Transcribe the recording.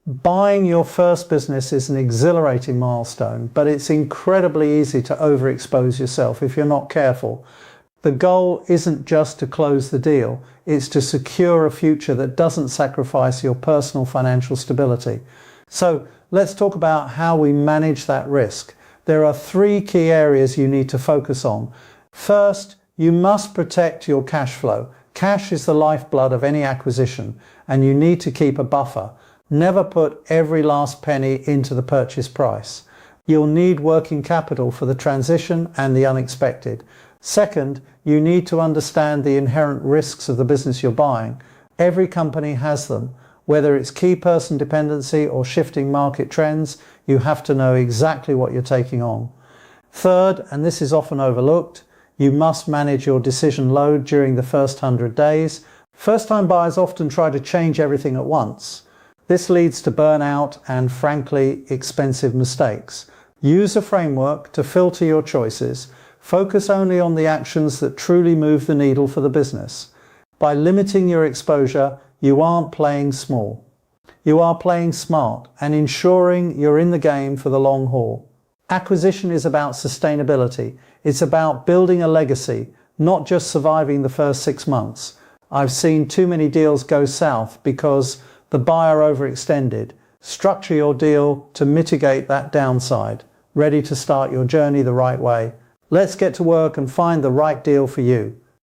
Buying your first business is an exhilarating milestone, but it's incredibly easy to overexpose yourself if you're not careful. The goal isn't just to close the deal, it's to secure a future that doesn't sacrifice your personal financial stability. So let's talk about how we manage that risk. There are 3 key areas you need to focus on. First, you must protect your cash flow. Cash is the lifeblood of any acquisition, and you need to keep a buffer. Never put every last penny into the purchase price. You'll need working capital for the transition and the unexpected. Second, you need to understand the inherent risks of the business you're buying. Every company has them. Whether it's key person dependency or shifting market trends, you have to know exactly what you're taking on. Third, and this is often overlooked, you must manage your decision load during the first 100 days. First-time buyers often try to change everything at once. This leads to burnout and, frankly, expensive mistakes. Use a framework to filter your choices. Focus only on the actions that truly move the needle for the business. By limiting your exposure, you aren't playing small. You are playing smart and ensuring you're in the game for the long haul. Acquisition is about sustainability. It's about building a legacy, not just surviving the first 6 months. I've seen too many deals go south because the buyer overextended. Structure your deal to mitigate that downside, ready to start your journey the right way. Let's get to work and find the right deal for you.